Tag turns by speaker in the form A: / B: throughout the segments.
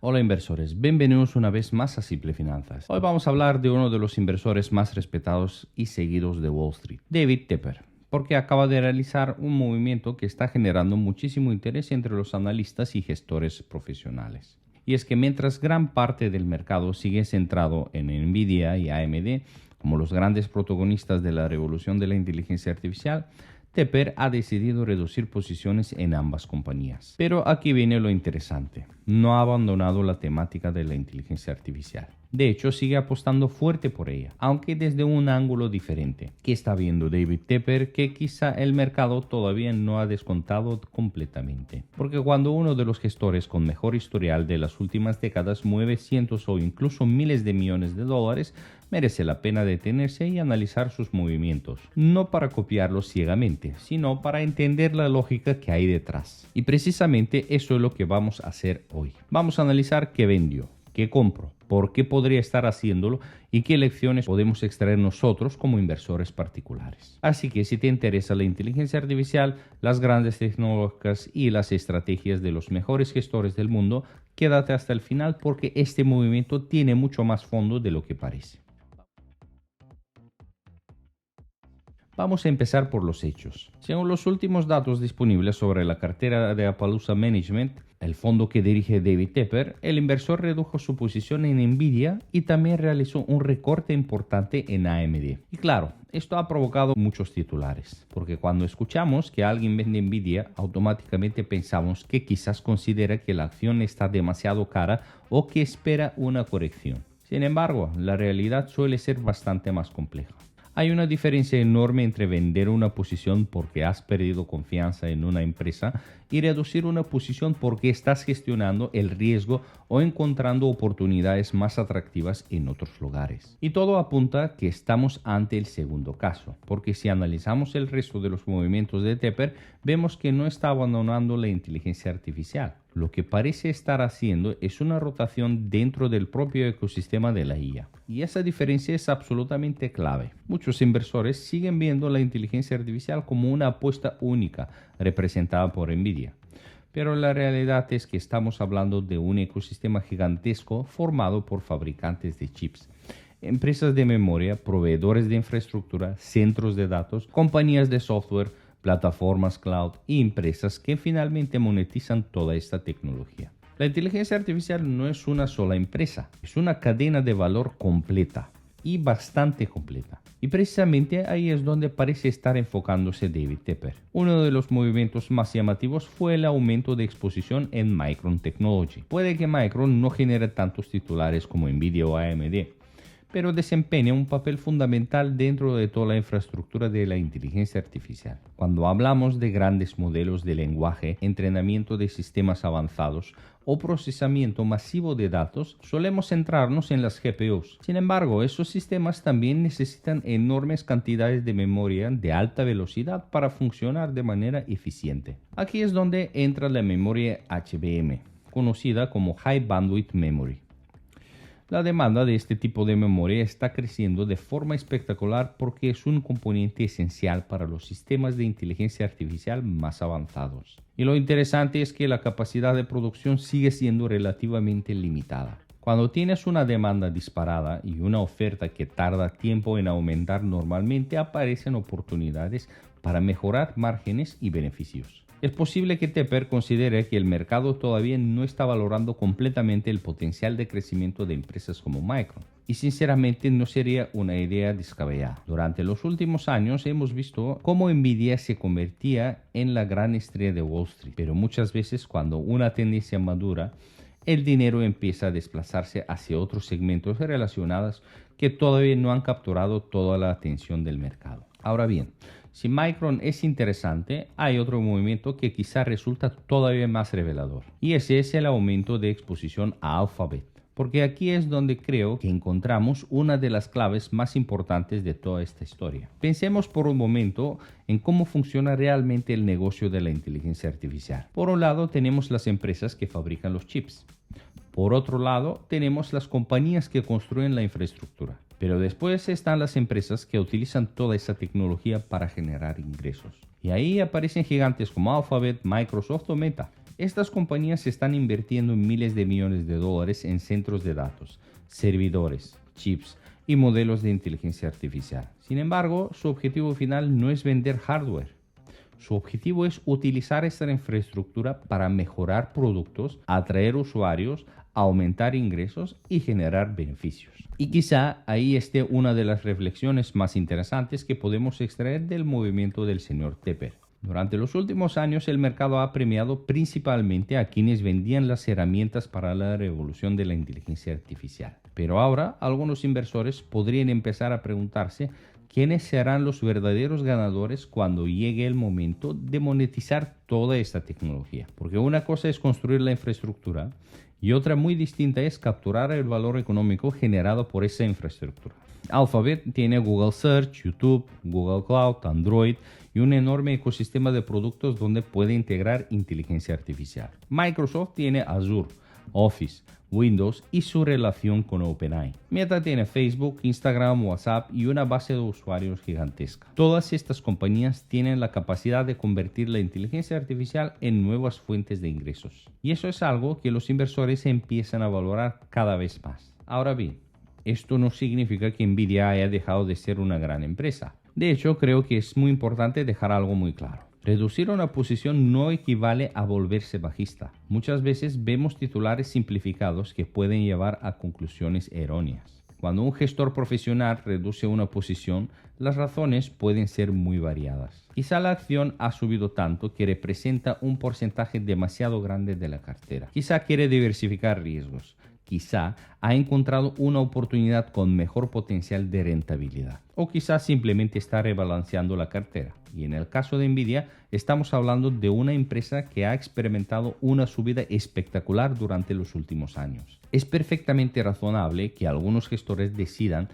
A: Hola inversores, bienvenidos una vez más a Simple Finanzas. Hoy vamos a hablar de uno de los inversores más respetados y seguidos de Wall Street, David Tepper, porque acaba de realizar un movimiento que está generando muchísimo interés entre los analistas y gestores profesionales. Y es que mientras gran parte del mercado sigue centrado en Nvidia y AMD como los grandes protagonistas de la revolución de la inteligencia artificial, Tepper ha decidido reducir posiciones en ambas compañías. Pero aquí viene lo interesante. No ha abandonado la temática de la inteligencia artificial. De hecho, sigue apostando fuerte por ella, aunque desde un ángulo diferente. ¿Qué está viendo David Tepper? Que quizá el mercado todavía no ha descontado completamente. Porque cuando uno de los gestores con mejor historial de las últimas décadas mueve cientos o incluso miles de millones de dólares, merece la pena detenerse y analizar sus movimientos, no para copiarlos ciegamente, sino para entender la lógica que hay detrás. Y precisamente eso es lo que vamos a hacer hoy. Vamos a analizar qué vendió, qué compró, por qué podría estar haciéndolo y qué lecciones podemos extraer nosotros como inversores particulares. Así que si te interesa la inteligencia artificial, las grandes tecnológicas y las estrategias de los mejores gestores del mundo, quédate hasta el final porque este movimiento tiene mucho más fondo de lo que parece. Vamos a empezar por los hechos. Según los últimos datos disponibles sobre la cartera de Appaloosa Management, el fondo que dirige David Tepper, el inversor redujo su posición en Nvidia y también realizó un recorte importante en AMD. Y claro, esto ha provocado muchos titulares, porque cuando escuchamos que alguien vende Nvidia, automáticamente pensamos que quizás considera que la acción está demasiado cara o que espera una corrección. Sin embargo, la realidad suele ser bastante más compleja. Hay una diferencia enorme entre vender una posición porque has perdido confianza en una empresa y reducir una posición porque estás gestionando el riesgo o encontrando oportunidades más atractivas en otros lugares. Y todo apunta que estamos ante el segundo caso, porque si analizamos el resto de los movimientos de Tepper, vemos que no está abandonando la inteligencia artificial. Lo que parece estar haciendo es una rotación dentro del propio ecosistema de la IA. Y esa diferencia es absolutamente clave. Muchos inversores siguen viendo la inteligencia artificial como una apuesta única, representada por Nvidia. Pero la realidad es que estamos hablando de un ecosistema gigantesco formado por fabricantes de chips, empresas de memoria, proveedores de infraestructura, centros de datos, compañías de software, plataformas cloud y empresas que finalmente monetizan toda esta tecnología. La inteligencia artificial no es una sola empresa, es una cadena de valor completa y bastante completa. Y precisamente ahí es donde parece estar enfocándose David Tepper. Uno de los movimientos más llamativos fue el aumento de exposición en Micron Technology. Puede que Micron no genere tantos titulares como Nvidia o AMD, pero desempeña un papel fundamental dentro de toda la infraestructura de la inteligencia artificial. Cuando hablamos de grandes modelos de lenguaje, entrenamiento de sistemas avanzados o procesamiento masivo de datos, solemos centrarnos en las GPUs. Sin embargo, esos sistemas también necesitan enormes cantidades de memoria de alta velocidad para funcionar de manera eficiente. Aquí es donde entra la memoria HBM, conocida como High Bandwidth Memory. La demanda de este tipo de memoria está creciendo de forma espectacular porque es un componente esencial para los sistemas de inteligencia artificial más avanzados. Y lo interesante es que la capacidad de producción sigue siendo relativamente limitada. Cuando tienes una demanda disparada y una oferta que tarda tiempo en aumentar, normalmente aparecen oportunidades para mejorar márgenes y beneficios. Es posible que Tepper considere que el mercado todavía no está valorando completamente el potencial de crecimiento de empresas como Micron. Y sinceramente no sería una idea descabellada. Durante los últimos años hemos visto cómo Nvidia se convertía en la gran estrella de Wall Street. Pero muchas veces cuando una tendencia madura, el dinero empieza a desplazarse hacia otros segmentos relacionados que todavía no han capturado toda la atención del mercado. Ahora bien, si Micron es interesante, hay otro movimiento que quizá resulta todavía más revelador, y ese es el aumento de exposición a Alphabet, porque aquí es donde creo que encontramos una de las claves más importantes de toda esta historia. Pensemos por un momento en cómo funciona realmente el negocio de la inteligencia artificial. Por un lado tenemos las empresas que fabrican los chips. Por otro lado tenemos las compañías que construyen la infraestructura. Pero después están las empresas que utilizan toda esa tecnología para generar ingresos. Y ahí aparecen gigantes como Alphabet, Microsoft o Meta. Estas compañías están invirtiendo miles de millones de dólares en centros de datos, servidores, chips y modelos de inteligencia artificial. Sin embargo, su objetivo final no es vender hardware. Su objetivo es utilizar esta infraestructura para mejorar productos, atraer usuarios, aumentar ingresos y generar beneficios. Y quizá ahí esté una de las reflexiones más interesantes que podemos extraer del movimiento del señor Tepper. Durante los últimos años el mercado ha premiado principalmente a quienes vendían las herramientas para la revolución de la inteligencia artificial. Pero ahora algunos inversores podrían empezar a preguntarse quiénes serán los verdaderos ganadores cuando llegue el momento de monetizar toda esta tecnología. Porque una cosa es construir la infraestructura y otra muy distinta es capturar el valor económico generado por esa infraestructura. Alphabet tiene Google Search, YouTube, Google Cloud, Android y un enorme ecosistema de productos donde puede integrar inteligencia artificial. Microsoft tiene Azure, Office, Windows y su relación con OpenAI. Meta tiene Facebook, Instagram, WhatsApp y una base de usuarios gigantesca. Todas estas compañías tienen la capacidad de convertir la inteligencia artificial en nuevas fuentes de ingresos. Y eso es algo que los inversores empiezan a valorar cada vez más. Ahora bien, esto no significa que Nvidia haya dejado de ser una gran empresa. De hecho, creo que es muy importante dejar algo muy claro. Reducir una posición no equivale a volverse bajista. Muchas veces vemos titulares simplificados que pueden llevar a conclusiones erróneas. Cuando un gestor profesional reduce una posición, las razones pueden ser muy variadas. Quizá la acción ha subido tanto que representa un porcentaje demasiado grande de la cartera. Quizá quiere diversificar riesgos. Quizá ha encontrado una oportunidad con mejor potencial de rentabilidad. O quizá simplemente está rebalanceando la cartera. Y en el caso de Nvidia, estamos hablando de una empresa que ha experimentado una subida espectacular durante los últimos años. Es perfectamente razonable que algunos gestores decidan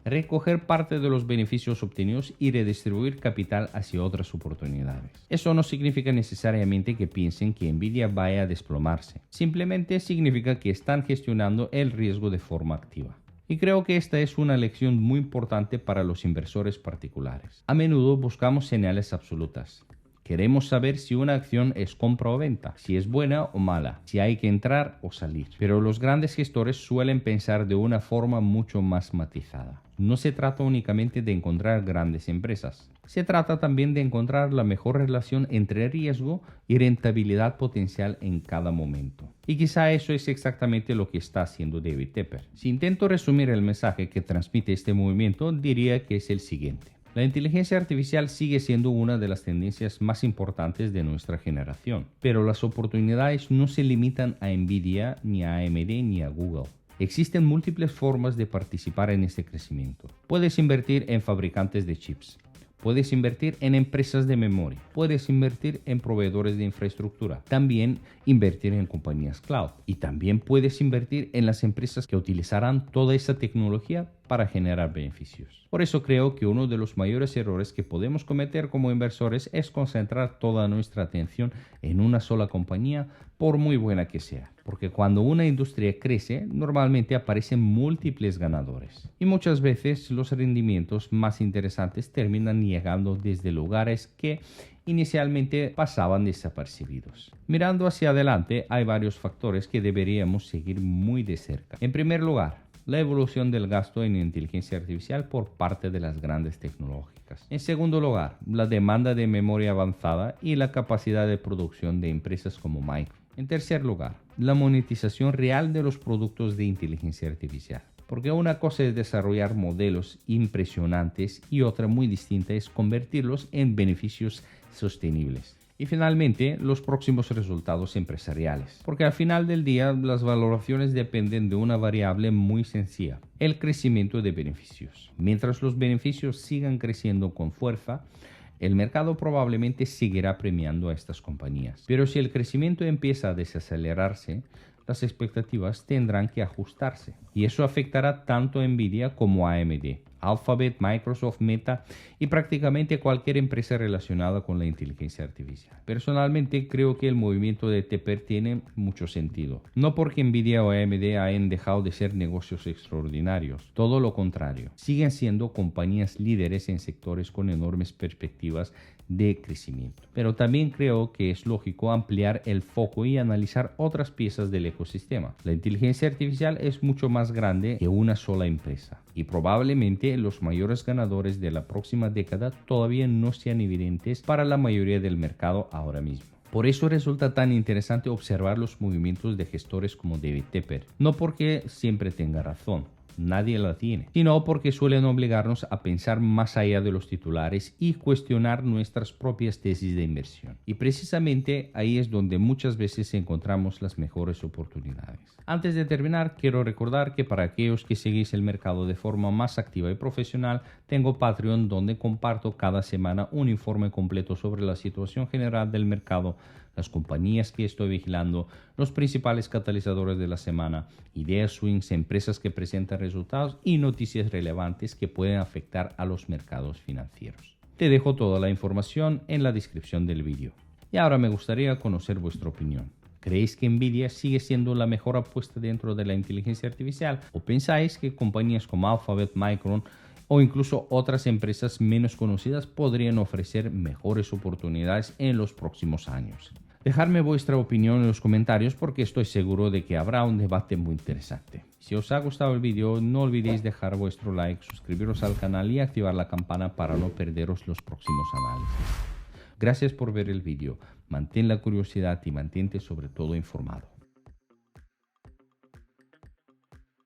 A: recoger parte de los beneficios obtenidos y redistribuir capital hacia otras oportunidades. Eso no significa necesariamente que piensen que Nvidia vaya a desplomarse. Simplemente significa que están gestionando el riesgo de forma activa. Y creo que esta es una lección muy importante para los inversores particulares. A menudo buscamos señales absolutas. Queremos saber si una acción es compra o venta, si es buena o mala, si hay que entrar o salir. Pero los grandes gestores suelen pensar de una forma mucho más matizada. No se trata únicamente de encontrar grandes empresas. Se trata también de encontrar la mejor relación entre riesgo y rentabilidad potencial en cada momento. Y quizá eso es exactamente lo que está haciendo David Tepper. Si intento resumir el mensaje que transmite este movimiento, diría que es el siguiente. La inteligencia artificial sigue siendo una de las tendencias más importantes de nuestra generación, pero las oportunidades no se limitan a Nvidia, ni a AMD, ni a Google. Existen múltiples formas de participar en este crecimiento. Puedes invertir en fabricantes de chips. Puedes invertir en empresas de memoria. Puedes invertir en proveedores de infraestructura. También invertir en compañías cloud. Y también puedes invertir en las empresas que utilizarán toda esa tecnología para generar beneficios. Por eso creo que uno de los mayores errores que podemos cometer como inversores es concentrar toda nuestra atención en una sola compañía, por muy buena que sea. Porque cuando una industria crece, normalmente aparecen múltiples ganadores. Y muchas veces los rendimientos más interesantes terminan llegando desde lugares que inicialmente pasaban desapercibidos. Mirando hacia adelante, hay varios factores que deberíamos seguir muy de cerca. En primer lugar, la evolución del gasto en inteligencia artificial por parte de las grandes tecnológicas. En segundo lugar, la demanda de memoria avanzada y la capacidad de producción de empresas como Microsoft. En tercer lugar, la monetización real de los productos de inteligencia artificial. Porque una cosa es desarrollar modelos impresionantes y otra muy distinta es convertirlos en beneficios sostenibles. Y finalmente, los próximos resultados empresariales. Porque al final del día, las valoraciones dependen de una variable muy sencilla: el crecimiento de beneficios. Mientras los beneficios sigan creciendo con fuerza, el mercado probablemente seguirá premiando a estas compañías. Pero si el crecimiento empieza a desacelerarse, las expectativas tendrán que ajustarse. Y eso afectará tanto a Nvidia como a AMD, Alphabet, Microsoft, Meta y prácticamente cualquier empresa relacionada con la inteligencia artificial. Personalmente creo que el movimiento de Tepper tiene mucho sentido. No porque Nvidia o AMD hayan dejado de ser negocios extraordinarios, todo lo contrario. Siguen siendo compañías líderes en sectores con enormes perspectivas de crecimiento. Pero también creo que es lógico ampliar el foco y analizar otras piezas del ecosistema. La inteligencia artificial es mucho más grande que una sola empresa y probablemente los mayores ganadores de la próxima década todavía no sean evidentes para la mayoría del mercado ahora mismo. Por eso resulta tan interesante observar los movimientos de gestores como David Tepper, no porque siempre tenga razón, nadie la tiene, sino porque suelen obligarnos a pensar más allá de los titulares y cuestionar nuestras propias tesis de inversión. Y precisamente ahí es donde muchas veces encontramos las mejores oportunidades. Antes de terminar, quiero recordar que para aquellos que seguís el mercado de forma más activa y profesional, tengo Patreon donde comparto cada semana un informe completo sobre la situación general del mercado, las compañías que estoy vigilando, los principales catalizadores de la semana, ideas swings, empresas que presentan resultados y noticias relevantes que pueden afectar a los mercados financieros. Te dejo toda la información en la descripción del vídeo. Y ahora me gustaría conocer vuestra opinión. ¿Creéis que Nvidia sigue siendo la mejor apuesta dentro de la inteligencia artificial? ¿O pensáis que compañías como Alphabet, Micron o incluso otras empresas menos conocidas podrían ofrecer mejores oportunidades en los próximos años? Dejadme vuestra opinión en los comentarios porque estoy seguro de que habrá un debate muy interesante. Si os ha gustado el vídeo, no olvidéis dejar vuestro like, suscribiros al canal y activar la campana para no perderos los próximos análisis. Gracias por ver el vídeo, mantén la curiosidad y mantente sobre todo informado.